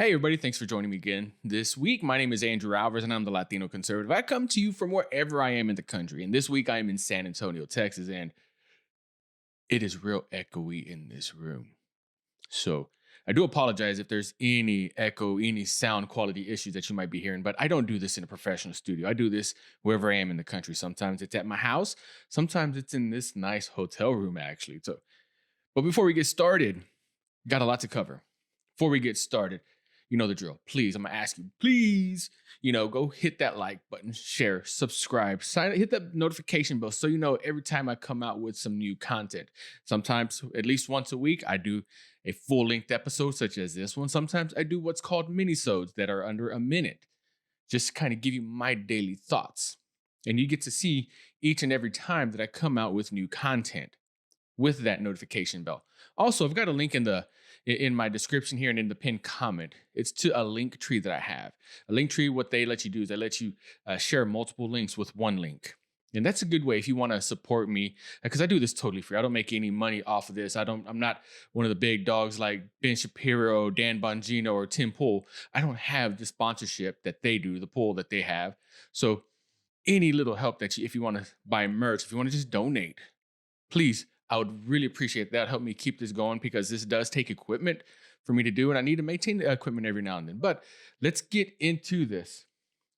Hey, everybody, thanks for joining me again this week. My name is Andrew Alvarez, and I'm the Latino conservative. I come to you from wherever I am in the country. And this week, I am in San Antonio, Texas, and it is real echoey in this room. So I do apologize if there's any echo, any sound quality issues that you might be hearing, but I don't do this in a professional studio. I do this wherever I am in the country. Sometimes it's at my house, sometimes it's in this nice hotel room, actually. But before we get started, got a lot to cover. Before we get started, you know the drill. Please, I'm gonna ask you, please, go hit that like button, share, subscribe, hit that notification bell so you know every time I come out with some new content. Sometimes, at least once a week, I do a full-length episode such as this one. Sometimes I do what's called mini-sodes that are under a minute, just to kind of give you my daily thoughts. And you get to see each and every time that I come out with new content with that notification bell. Also, I've got a link in my description here and in the pinned comment. It's to a link tree that I have. A link tree, what they let you do is they let you share multiple links with one link. And that's a good way if you want to support me, because I do this totally free. I don't make any money off of this. I'm not one of the big dogs like Ben Shapiro, Dan Bongino, or Tim Pool. I don't have the sponsorship that they do, the pull that they have. So any little help if you want to buy merch, if you want to just donate, please, I would really appreciate that. Help me keep this going because this does take equipment for me to do, and I need to maintain the equipment every now and then. But let's get into this.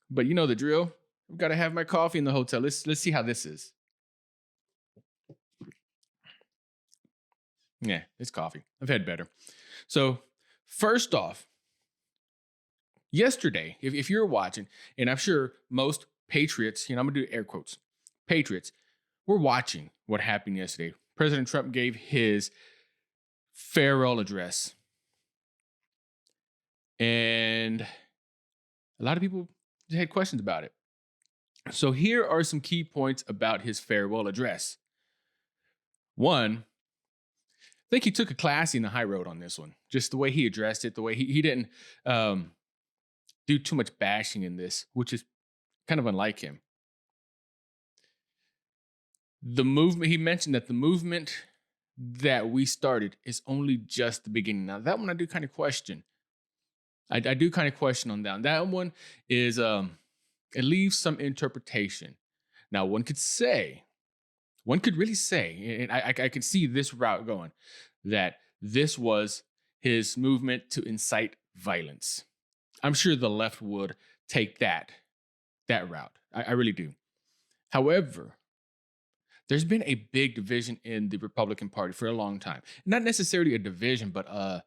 But you know the drill. I've got to have my coffee in the hotel. Let's see how this is. Yeah, it's coffee. I've had better. So first off, yesterday, if you're watching, and I'm sure most patriots, I'm gonna do air quotes, patriots, we're watching what happened yesterday. President Trump gave his farewell address. And a lot of people had questions about it. So here are some key points about his farewell address. One, I think he took a classy in the high road on this one. Just the way he addressed it, the way he didn't do too much bashing in this, which is kind of unlike him. The movement, he mentioned that the movement that we started is only just the beginning. Now, that one I do kind of question. I do kind of question on that. That one is, it leaves some interpretation. Now, one could really say, and I could see this route going, that this was his movement to incite violence. I'm sure the left would take that route. I really do. However, there's been a big division in the Republican Party for a long time. Not necessarily a division, but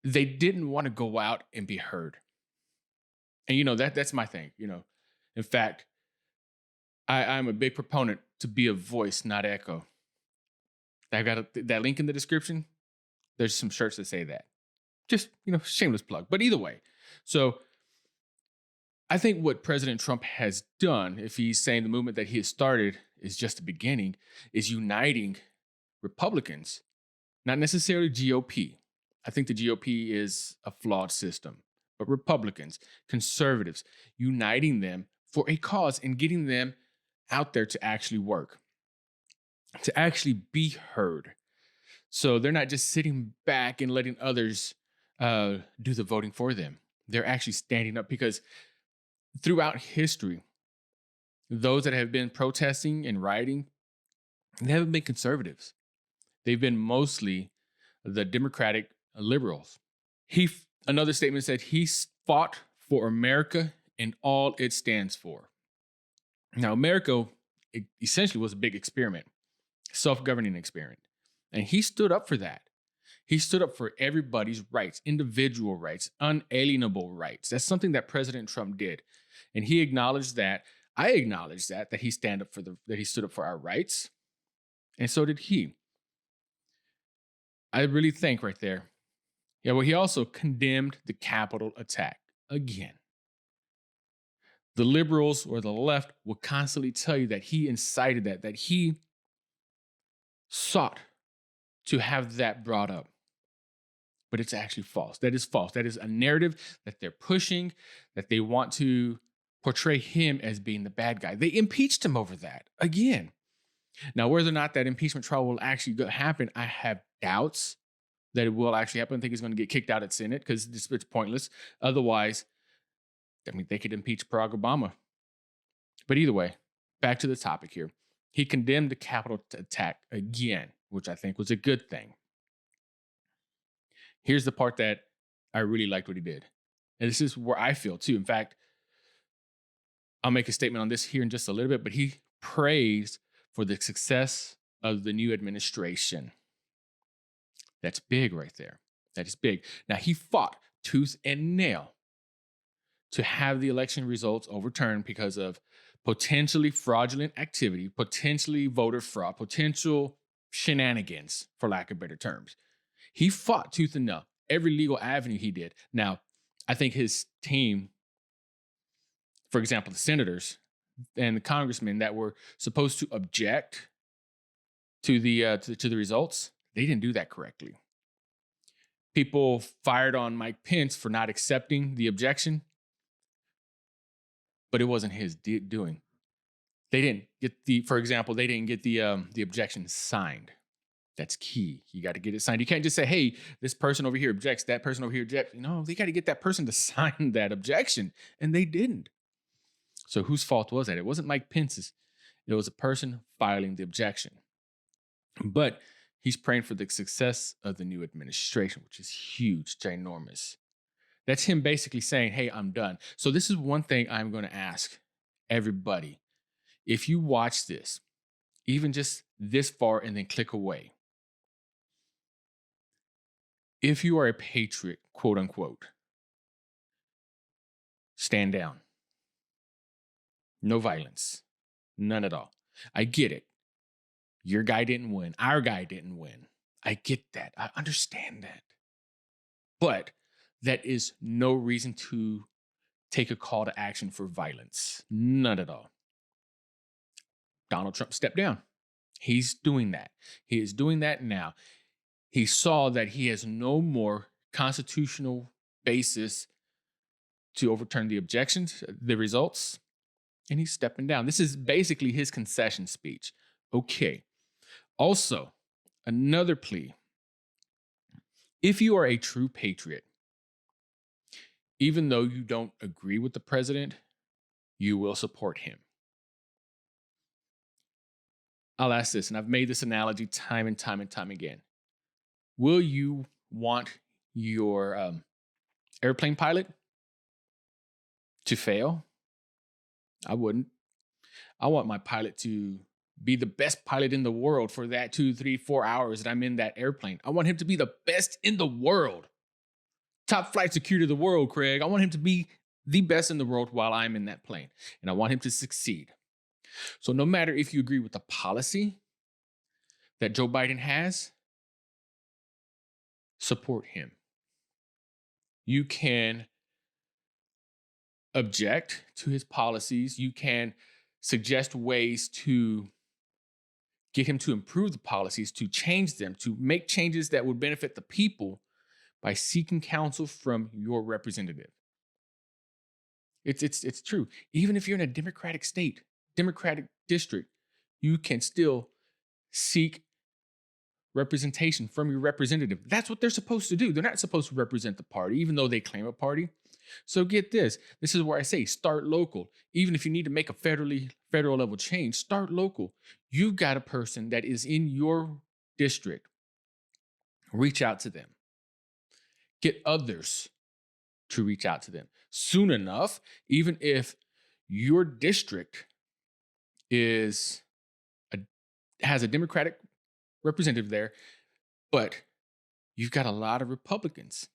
they didn't want to go out and be heard. And that's my thing. In fact, I'm a big proponent to be a voice, not echo. I've got that link in the description. There's some shirts that say that. Just, shameless plug. But either way, so I think what President Trump has done, if he's saying the movement that he has started is just the beginning, is uniting Republicans, not necessarily GOP. I think the GOP is a flawed system, but Republicans, conservatives, uniting them for a cause and getting them out there to actually work, to actually be heard. So they're not just sitting back and letting others do the voting for them. They're actually standing up because throughout history, those that have been protesting and rioting, they haven't been conservatives. They've been mostly the Democratic liberals. Another statement said he fought for America and all it stands for. Now, America essentially was a big experiment, self-governing experiment. And he stood up for that. He stood up for everybody's rights, individual rights, unalienable rights. That's something that President Trump did. And he acknowledged that. I acknowledge that he that he stood up for our rights. And so did he. I really think right there. Yeah, well, he also condemned the Capitol attack again. The liberals or the left will constantly tell you that he incited that he sought to have that brought up. But it's actually false. That is false. That is a narrative that they're pushing, that they want to portray him as being the bad guy. They impeached him over that again. Now, whether or not that impeachment trial will actually happen, I have doubts. that it will actually happen. I think he's going to get kicked out of the Senate because it's pointless. Otherwise, I mean, they could impeach Barack Obama. But either way, back to the topic here. He condemned the Capitol attack again, which I think was a good thing. Here's the part that I really liked what he did. And this is where I feel too. In fact, I'll make a statement on this here in just a little bit, but he praised for the success of the new administration. That's big right there. That is big. Now, he fought tooth and nail to have the election results overturned because of potentially fraudulent activity, potentially voter fraud, potential shenanigans, for lack of better terms. He fought tooth and nail, every legal avenue he did. Now, I think his team, for example, the senators and the congressmen that were supposed to object to the results, they didn't do that correctly. People fired on Mike Pence for not accepting the objection, but it wasn't his doing. They didn't get for example, they didn't get the objection signed. That's key. You got to get it signed. You can't just say, hey, this person over here objects, that person over here objects. No, they got to get that person to sign that objection. And they didn't. So whose fault was that? It wasn't Mike Pence's. It was a person filing the objection. But he's praying for the success of the new administration, which is huge, ginormous. That's him basically saying, hey, I'm done. So this is one thing I'm going to ask everybody. If you watch this, even just this far and then click away, if you are a patriot, quote unquote, stand down. No violence. None at all. I get it. Your guy didn't win. Our guy didn't win. I get that. I understand that. But that is no reason to take a call to action for violence. None at all. Donald Trump stepped down. He's doing that. He is doing that now. He saw that he has no more constitutional basis to overturn the objections, the results, and he's stepping down. This is basically his concession speech. Okay. Also, another plea. If you are a true patriot, even though you don't agree with the president, you will support him. I'll ask this, and I've made this analogy time and time and time again. Will you want your airplane pilot to fail? I wouldn't. I want my pilot to be the best pilot in the world for that 2, 3, 4 hours that I'm in that airplane. I want him to be the best in the world. Top flight security of the world, Craig. I want him to be the best in the world while I'm in that plane. And I want him to succeed. So no matter if you agree with the policy that Joe Biden has, support him. You can object to his policies. You can suggest ways to get him to improve the policies, to change them, to make changes that would benefit the people by seeking counsel from your representative. It's true. Even if you're in a Democratic state, Democratic district, you can still seek representation from your representative. That's what they're supposed to do. They're not supposed to represent the party, even though they claim a party. So get this. This is where I say start local. Even if you need to make a federal level change, start local. You've got a person that is in your district. Reach out to them. Get others to reach out to them. Soon enough, even if your district has a Democratic representative there, but you've got a lot of Republicans.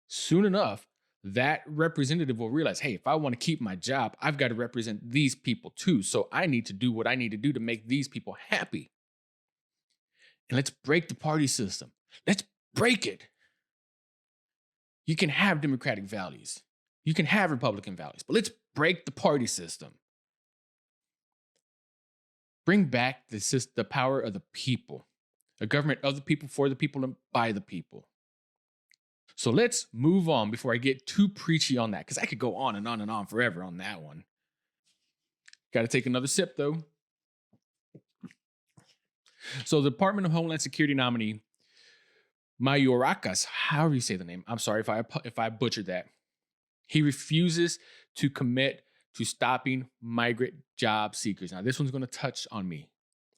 Soon enough, that representative will realize, hey, if I want to keep my job, I've got to represent these people too. So I need to do what I need to do to make these people happy. And let's break the party system. Let's break it. You can have Democratic values. You can have Republican values, but let's break the party system. Bring back the power of the people, a government of the people, for the people, and by the people. So let's move on before I get too preachy on that, because I could go on and on and on forever on that one. Got to take another sip, though. So the Department of Homeland Security nominee Mayorkas, however you say the name. I'm sorry if I butchered that. He refuses to commit to stopping migrant job seekers. Now, this one's going to touch on me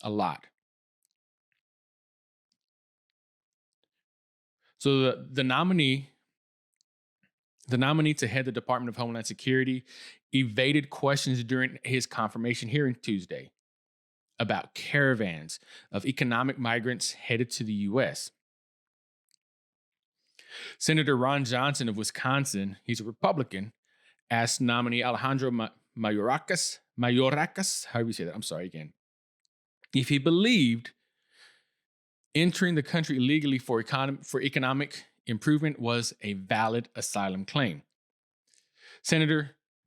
a lot. So the nominee to head the Department of Homeland Security evaded questions during his confirmation hearing Tuesday about caravans of economic migrants headed to the U.S. Senator Ron Johnson of Wisconsin, he's a Republican, asked nominee Alejandro Mayorkas, however you say that, I'm sorry again, if he believed entering the country illegally for economic improvement was a valid asylum claim.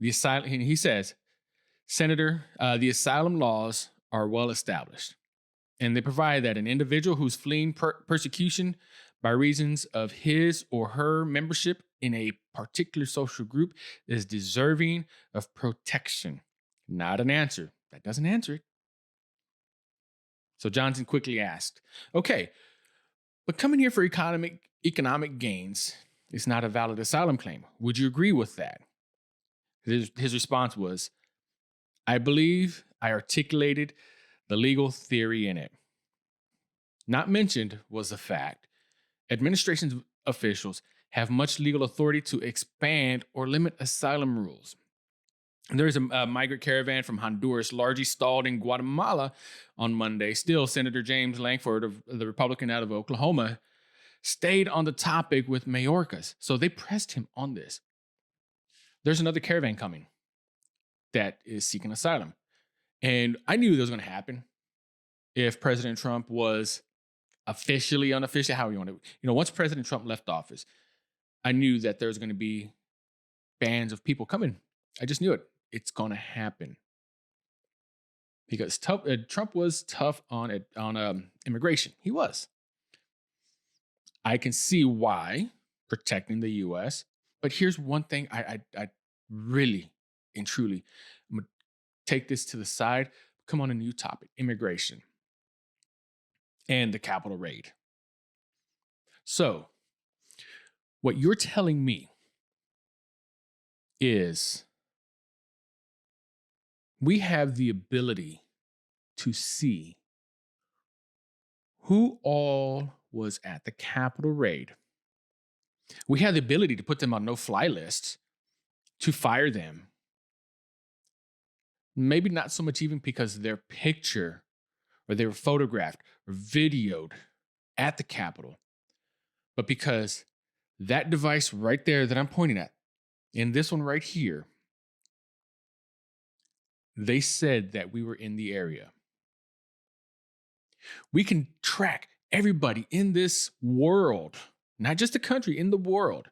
He says, Senator, the asylum laws are well established, and they provide that an individual who's fleeing persecution by reasons of his or her membership in a particular social group is deserving of protection. Not an answer. That doesn't answer it. So Johnson quickly asked, okay, but coming here for economic gains is not a valid asylum claim. Would you agree with that? His response was, I believe I articulated the legal theory in it. Not mentioned was the fact administration officials have much legal authority to expand or limit asylum rules. There is a migrant caravan from Honduras largely stalled in Guatemala on Monday. Still, Senator James Lankford, the Republican out of Oklahoma, stayed on the topic with Mayorkas. So they pressed him on this. There's another caravan coming that is seeking asylum. And I knew that was going to happen if President Trump was officially, unofficially, how you want to, once President Trump left office, I knew that there was going to be bands of people coming. I just knew it. It's going to happen because Trump was tough on immigration. He was. I can see why, protecting the U.S. But here's one thing I really and truly, I'm going to take this to the side. Come on, a new topic: immigration and the Capitol raid. So, what you're telling me is we have the ability to see who all was at the Capitol raid. We have the ability to put them on no-fly lists, to fire them. Maybe not so much even because their picture or they were photographed or videoed at the Capitol, but because that device right there that I'm pointing at, and this one right here, they said that we were in the area. We can track everybody in this world, not just the country, in the world.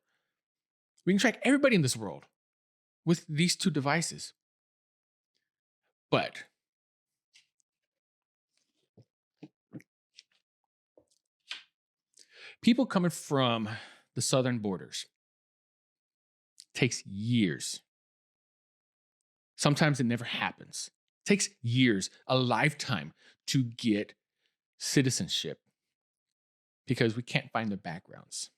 We can track everybody in this world with these two devices. But people coming from the southern borders takes years. Sometimes it never happens. It takes years, a lifetime to get citizenship because we can't find their backgrounds.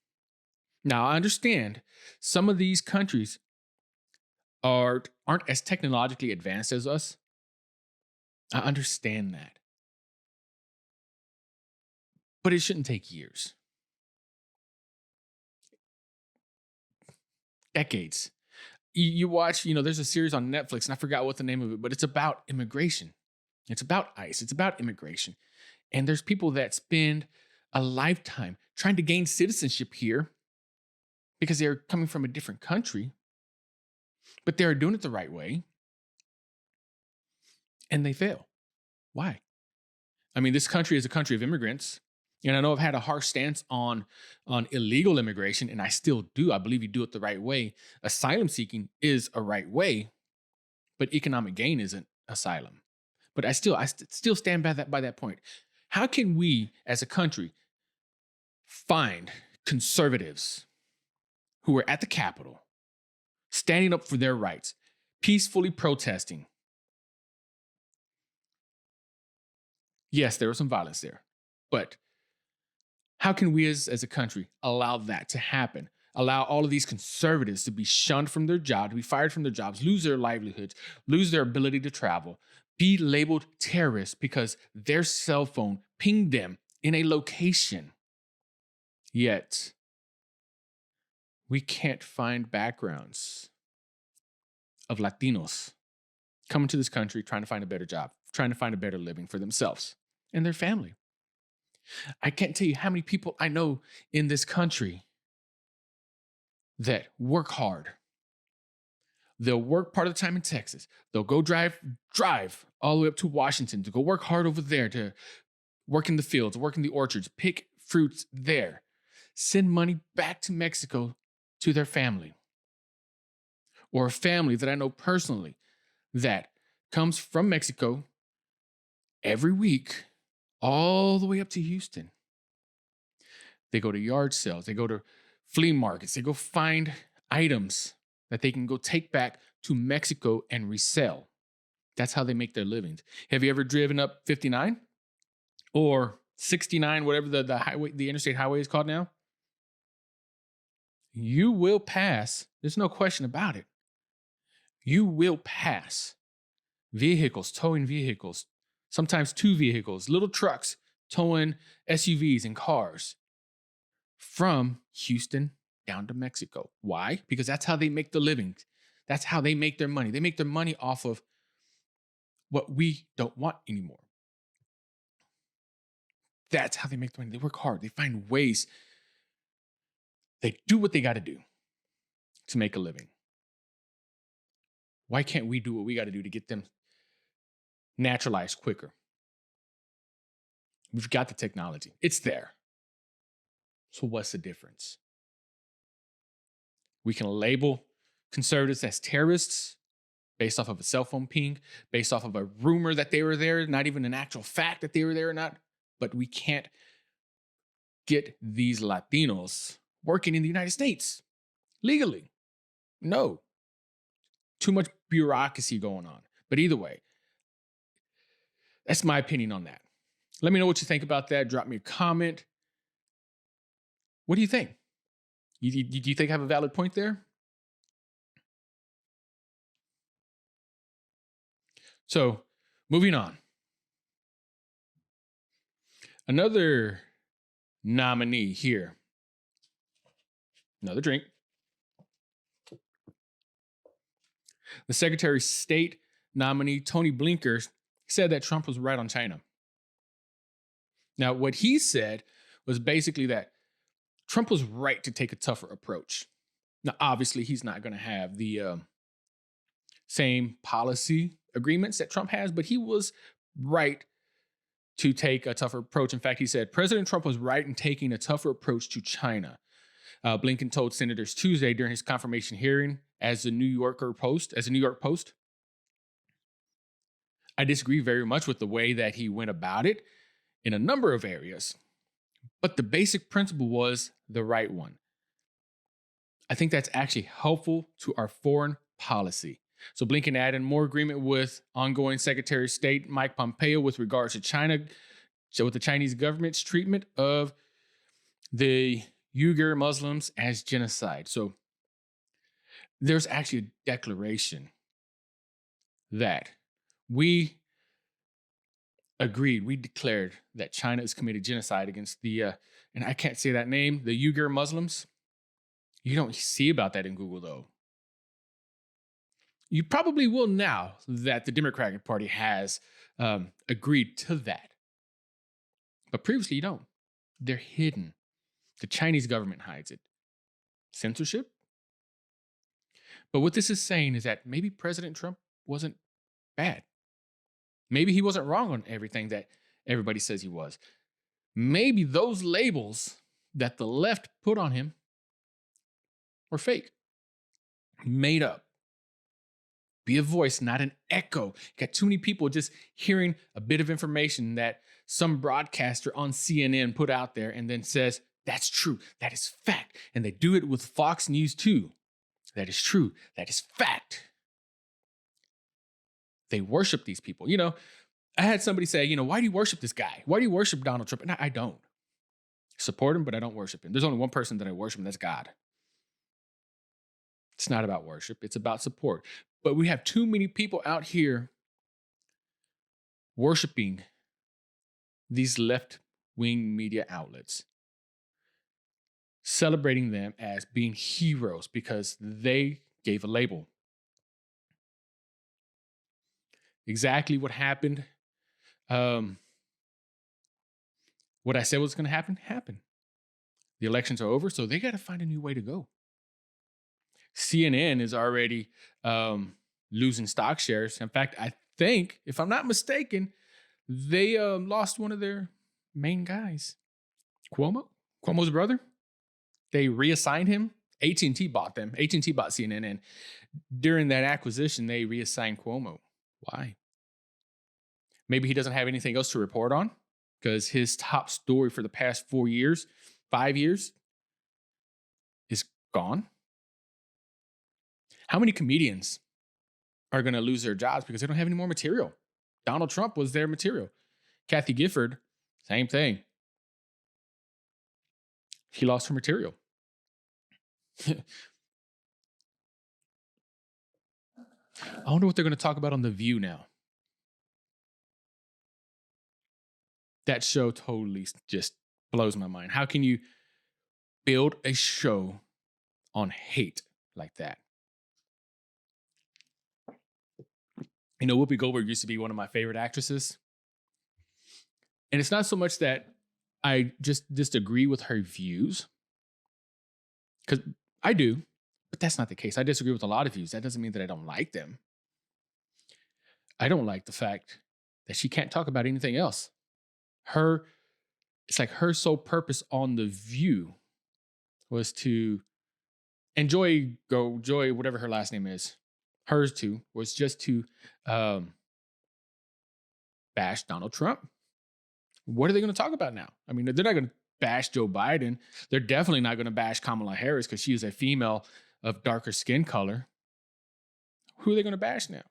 Now, I understand some of these countries aren't as technologically advanced as us. I understand that. But it shouldn't take years. Decades. You watch, there's a series on Netflix, and I forgot what the name of it, but it's about immigration. It's about ICE. It's about immigration. And there's people that spend a lifetime trying to gain citizenship here because they're coming from a different country, but they're doing it the right way, and they fail. Why? I mean, this country is a country of immigrants, and I know I've had a harsh stance on illegal immigration, and I still do. I believe you do it the right way. Asylum seeking is a right way, but economic gain isn't asylum. But I still stand by that point. How can we, as a country, find conservatives who were at the Capitol, standing up for their rights, peacefully protesting? Yes, there was some violence there, but How can we as a country allow that to happen? Allow all of these conservatives to be shunned from their job, to be fired from their jobs, lose their livelihoods, lose their ability to travel, be labeled terrorists because their cell phone pinged them in a location. Yet, we can't find backgrounds of Latinos coming to this country trying to find a better job, trying to find a better living for themselves and their family. I can't tell you how many people I know in this country that work hard. They'll work part of the time in Texas. They'll go drive all the way up to Washington to go work hard over there, to work in the fields, work in the orchards, pick fruits there, send money back to Mexico to their family. Or a family that I know personally that comes from Mexico every week all the way up to Houston. They go to yard sales, they go to flea markets, they go find items that they can go take back to Mexico and resell. That's how they make their livings. Have you ever driven up 59 or 69, whatever the highway, the interstate highway is called now? You will pass, there's no question about it. You will pass vehicles, towing vehicles, sometimes two vehicles, little trucks towing SUVs and cars from Houston down to Mexico. Why? Because that's how they make the living. That's how they make their money. They make their money off of what we don't want anymore. That's how they make the money. They work hard. They find ways. They do what they got to do to make a living. Why can't we do what we got to do to get them naturalized quicker? We've got the technology. It's there. So what's the difference? We can label conservatives as terrorists based off of a cell phone ping, based off of a rumor that they were there, not even an actual fact that they were there or not. But we can't get these Latinos working in the United States legally. No. Too much bureaucracy going on. But either way, that's my opinion on that. Let me know what you think about that. Drop me a comment. What do you think? Do you think I have a valid point there? So, moving on. Another nominee here. Another drink. The Secretary of State nominee, Tony Blinken, said that Trump was right on China. Now, what he said was basically that Trump was right to take a tougher approach. Now, obviously, he's not going to have the same policy agreements that Trump has, but he was right to take a tougher approach. In fact, he said President Trump was right in taking a tougher approach to China. Blinken told senators Tuesday during his confirmation hearing as a New York Post. I disagree very much with the way that he went about it in a number of areas, but the basic principle was the right one. I think that's actually helpful to our foreign policy. So Blinken added more agreement with ongoing Secretary of State Mike Pompeo with regards to China, with the Chinese government's treatment of the Uyghur Muslims as genocide. So there's actually a declaration that we agreed, we declared that China has committed genocide against the, and I can't say that name, the Uyghur Muslims. You don't see about that in Google, though. You probably will now that the Democratic Party has agreed to that. But previously, you don't. They're hidden. The Chinese government hides it. Censorship? But what this is saying is that maybe President Trump wasn't bad. Maybe he wasn't wrong on everything that everybody says he was. Maybe those labels that the left put on him were fake, made up. Be a voice, not an echo. Got too many people just hearing a bit of information that some broadcaster on CNN put out there and then says, that's true, that is fact. And they do it with Fox News too. That is true, that is fact. They worship these people. I had somebody say, why do you worship this guy? Why do you worship Donald Trump? And I don't. Support him, but I don't worship him. There's only one person that I worship, and that's God. It's not about worship, it's about support. But we have too many people out here worshiping these left wing media outlets, celebrating them as being heroes because they gave a label. Exactly what happened, what I said was going to happen, happened. The elections are over, so they got to find a new way to go. CNN is already losing stock shares. In fact, I think, if I'm not mistaken, they lost one of their main guys, Cuomo's brother. They reassigned him. AT&T bought them. AT&T bought CNN, and during that acquisition, they reassigned Cuomo. Why? Maybe he doesn't have anything else to report on because his top story for the past 4 years, 5 years, is gone. How many comedians are going to lose their jobs because they don't have any more material? Donald Trump was their material. Kathy Gifford, same thing. She lost her material. I wonder what they're going to talk about on The View now. That show totally just blows my mind. How can you build a show on hate like that? You know, Whoopi Goldberg used to be one of my favorite actresses. And it's not so much that I just disagree with her views, because I do, but that's not the case. I disagree with a lot of views. That doesn't mean that I don't like them. I don't like the fact that she can't talk about anything else. It's like her sole purpose on The View was to enjoy, whatever her last name is. Hers too was just to bash Donald Trump. What are they going to talk about now? I mean, they're not going to bash Joe Biden. They're definitely not going to bash Kamala Harris because she is a female of darker skin color. Who are they going to bash now?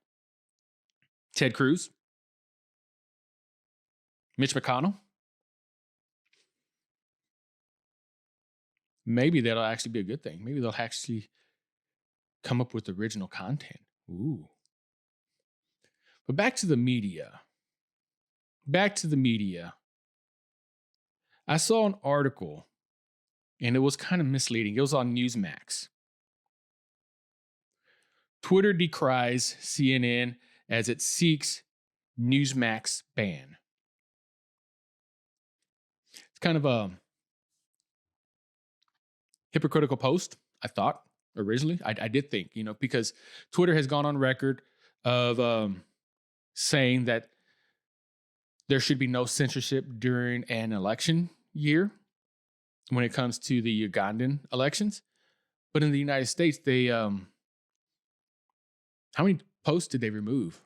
Ted Cruz? Mitch McConnell? Maybe that'll actually be a good thing. Maybe they'll actually come up with original content. Ooh. But back to the media. I saw an article, and it was kind of misleading. It was on Newsmax. Twitter decries CNN as it seeks Newsmax ban. It's kind of a hypocritical post, I thought, originally. I did think, because Twitter has gone on record of saying that there should be no censorship during an election year when it comes to the Ugandan elections. But in the United States, they how many posts did they remove?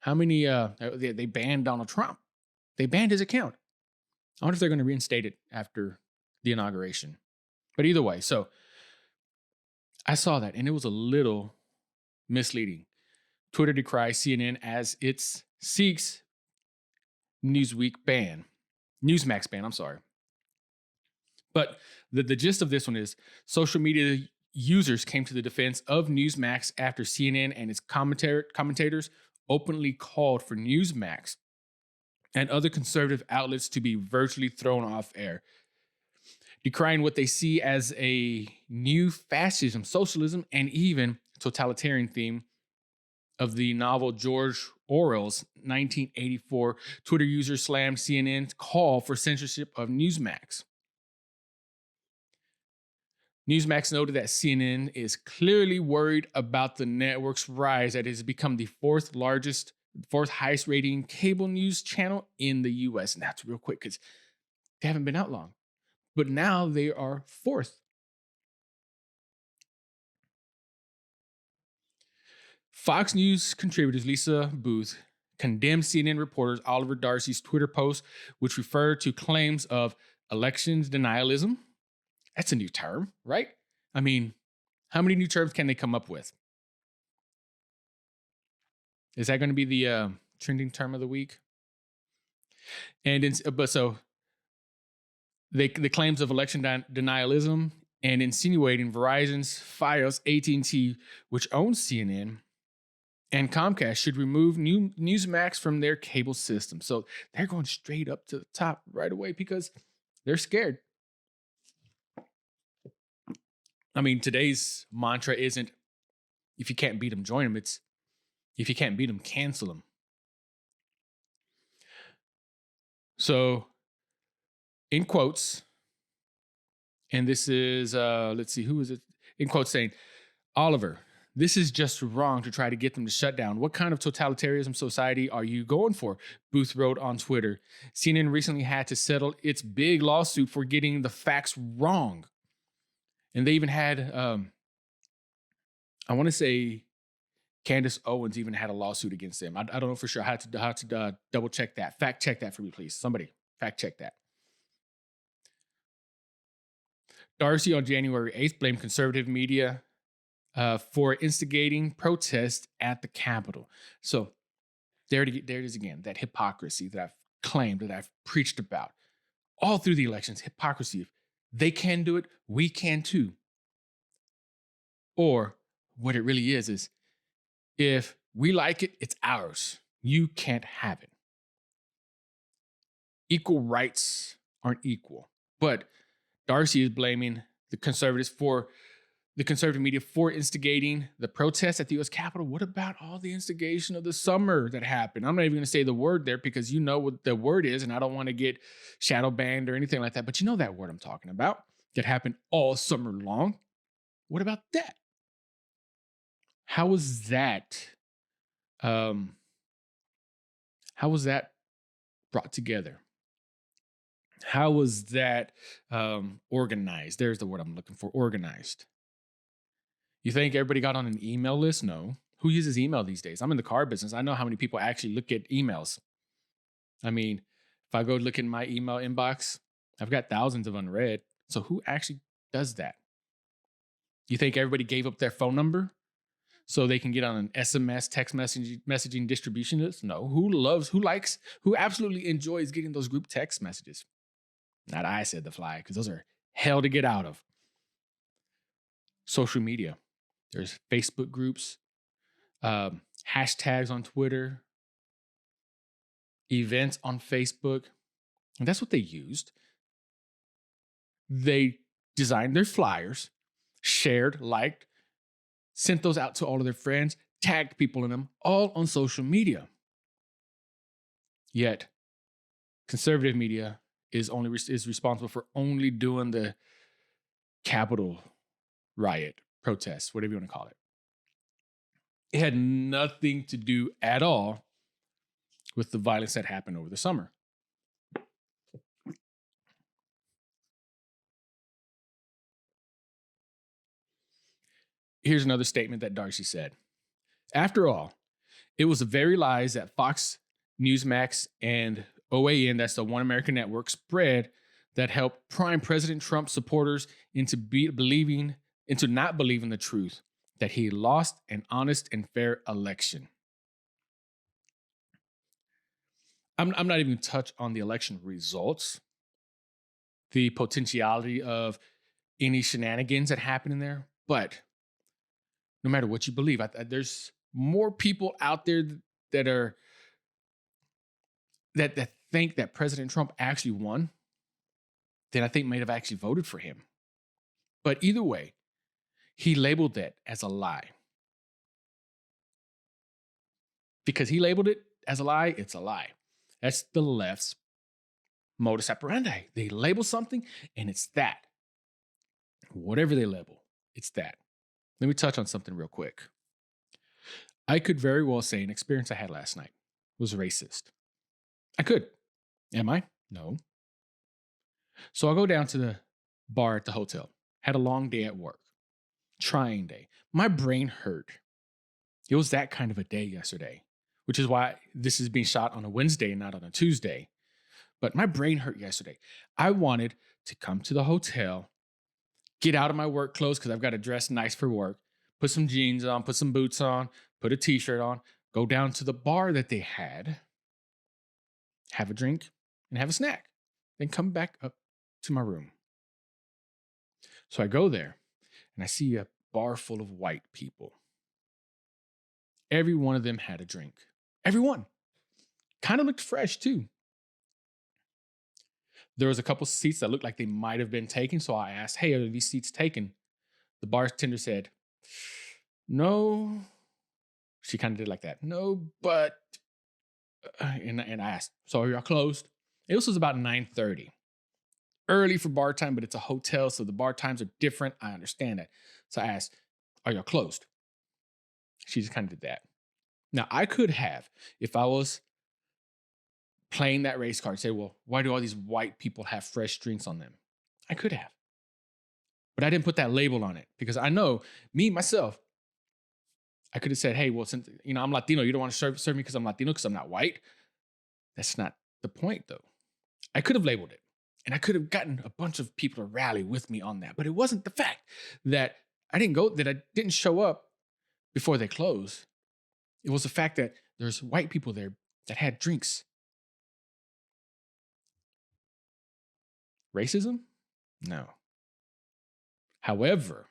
How many they banned Donald Trump? They banned his account. I wonder if they're going to reinstate it after the inauguration. But either way, so I saw that, and it was a little misleading. Twitter decries CNN as it seeks Newsmax ban, I'm sorry. But the gist of this one is social media users came to the defense of Newsmax after CNN and its commentators openly called for Newsmax and other conservative outlets to be virtually thrown off air, decrying what they see as a new fascism, socialism, and even totalitarian theme of the novel George Orwell's 1984. Twitter users slammed CNN's call for censorship of Newsmax. Newsmax noted that CNN is clearly worried about the network's rise, that it has become the fourth highest rating cable news channel in the US. And that's real quick because they haven't been out long. But now they are fourth. Fox News contributors Lisa Booth condemned CNN reporter Oliver Darcy's Twitter post, which referred to claims of elections denialism. That's a new term, right? I mean, how many new terms can they come up with? Is that going to be the trending term of the week? And so The claims of election denialism and insinuating Verizon's, Fios, AT&T, which owns CNN, and Comcast should remove Newsmax from their cable system. So they're going straight up to the top right away because they're scared. I mean, today's mantra isn't if you can't beat them, join them. It's if you can't beat them, cancel them. So, in quotes, and this is, let's see, who is it? In quotes saying, Oliver, this is just wrong to try to get them to shut down. What kind of totalitarianism society are you going for? Booth wrote on Twitter. CNN recently had to settle its big lawsuit for getting the facts wrong. And they even had, I want to say, Candace Owens even had a lawsuit against them. I don't know for sure. I had to double check that. Fact check that for me, please. Somebody fact check that. Darcy on January 8th blamed conservative media for instigating protests at the Capitol. So there it is again, that hypocrisy that I've claimed, that I've preached about all through the elections. Hypocrisy. If they can do it, we can too. Or what it really is if we like it, it's ours. You can't have it. Equal rights aren't equal. But Darcy is blaming the conservative media for instigating the protests at the U.S. Capitol. What about all the instigation of the summer that happened? I'm not even going to say the word there because you know what the word is, and I don't want to get shadow banned or anything like that. But you know that word I'm talking about that happened all summer long. What about that? How was that? How was that brought together? How was that organized? There's the word I'm looking for, organized. You think everybody got on an email list? No. Who uses email these days? I'm in the car business. I know how many people actually look at emails. I mean, if I go look in my email inbox, I've got thousands of unread. So who actually does that? You think everybody gave up their phone number so they can get on an SMS text messaging distribution list? No. Who absolutely enjoys getting those group text messages? Not I said the fly, because those are hell to get out of. Social media. There's Facebook groups, hashtags on Twitter, events on Facebook. And that's what they used. They designed their flyers, shared, liked, sent those out to all of their friends, tagged people in them, all on social media. Yet, conservative media is responsible for only doing the Capitol riot, protest, whatever you want to call it. It had nothing to do at all with the violence that happened over the summer. Here's another statement that Darcy said. After all, it was the very lies that Fox, Newsmax, and OAN, that's the One American Network, spread that helped prime President Trump supporters into not believing the truth, that he lost an honest and fair election. I'm not even going to touch on the election results, the potentiality of any shenanigans that happen in there, but no matter what you believe, there's more people out there that think that President Trump actually won than I think may have actually voted for him. But either way, he labeled that as a lie. Because he labeled it as a lie, it's a lie. That's the left's modus operandi. They label something and it's that. Whatever they label, it's that. Let me touch on something real quick. I could very well say an experience I had last night was racist. I could. Am I? No. So I go down to the bar at the hotel. Had a long day at work. Trying day. My brain hurt. It was that kind of a day yesterday, which is why this is being shot on a Wednesday and not on a Tuesday. But my brain hurt yesterday. I wanted to come to the hotel, get out of my work clothes because I've got to dress nice for work, put some jeans on, put some boots on, put a t-shirt on, go down to the bar that they had, have a drink, and have a snack. Then come back up to my room. So I go there and I see a bar full of white people. Every one of them had a drink. Everyone. Kind of looked fresh too. There was a couple seats that looked like they might have been taken. So I asked, hey, are these seats taken? The bartender said, no. She kind of did like that. No, but, and I asked, so are y'all closed? This was about 9:30. Early for bar time, but it's a hotel, so the bar times are different. I understand that. So I asked, are y'all closed? She just kind of did that. Now, I could have, if I was playing that race card, say, well, why do all these white people have fresh drinks on them? I could have. But I didn't put that label on it because I know me, myself, I could have said, hey, well, since I'm Latino, you don't want to serve me because I'm Latino, because I'm not white. That's not the point, though. I could have labeled it. And I could have gotten a bunch of people to rally with me on that. But it wasn't the fact that I didn't show up before they closed. It was the fact that there's white people there that had drinks. Racism? No. However,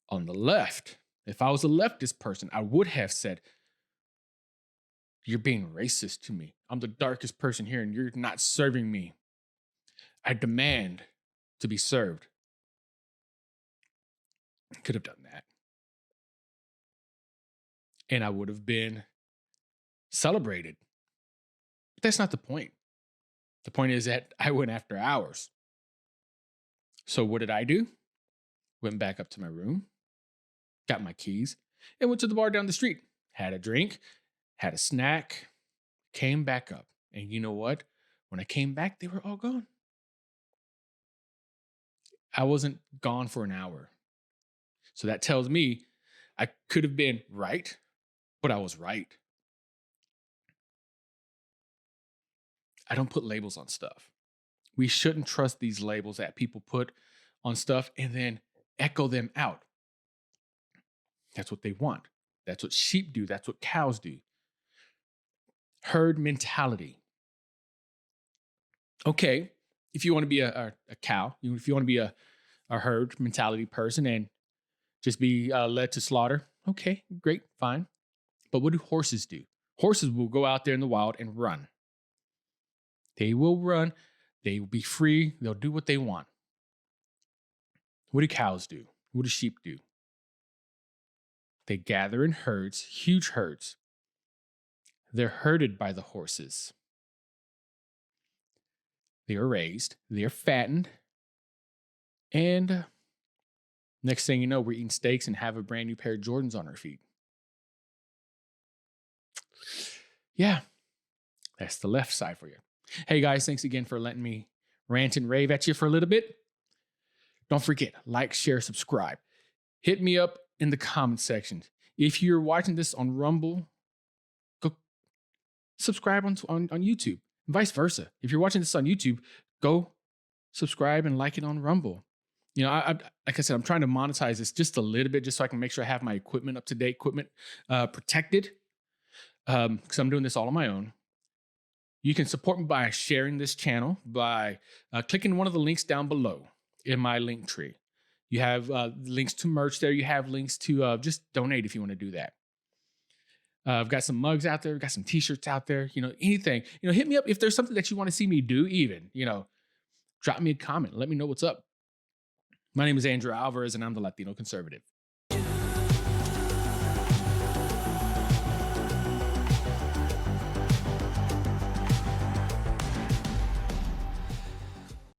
on the left, if I was a leftist person, I would have said, you're being racist to me. I'm the darkest person here and you're not serving me. I demand to be served. I could have done that. And I would have been celebrated. But that's not the point. The point is that I went after hours. So what did I do? Went back up to my room, got my keys, and went to the bar down the street. Had a drink, had a snack, came back up. And you know what? When I came back, they were all gone. I wasn't gone for an hour. So that tells me I could have been right, but I was right. I don't put labels on stuff. We shouldn't trust these labels that people put on stuff and then echo them out. That's what they want. That's what sheep do. That's what cows do. Herd mentality. Okay, if you want to be a cow, if you want to be a herd mentality person and just be led to slaughter, okay, great, fine. But what do horses do? Horses will go out there in the wild and run. They will run. They will be free. They'll do what they want. What do cows do? What do sheep do? They gather in herds, huge herds. They're herded by the horses. They are raised. They are fattened. And next thing you know, we're eating steaks and have a brand new pair of Jordans on our feet. Yeah, that's the left side for you. Hey guys, thanks again for letting me rant and rave at you for a little bit. Don't forget, like, share, subscribe. Hit me up in the comment section. If you're watching this on Rumble, go subscribe on YouTube. And vice versa. If you're watching this on YouTube, go subscribe and like it on Rumble. I like I said, I'm trying to monetize this just a little bit, just so I can make sure I have my equipment up to date, protected. Because I'm doing this all on my own. You can support me by sharing this channel by clicking one of the links down below in my link tree. You have links to merch there. You have links to just donate if you want to do that. I've got some mugs out there. I've got some t-shirts out there. Anything. Hit me up if there's something that you want to see me do even. Drop me a comment. Let me know what's up. My name is Andrew Alvarez, and I'm the Latino Conservative.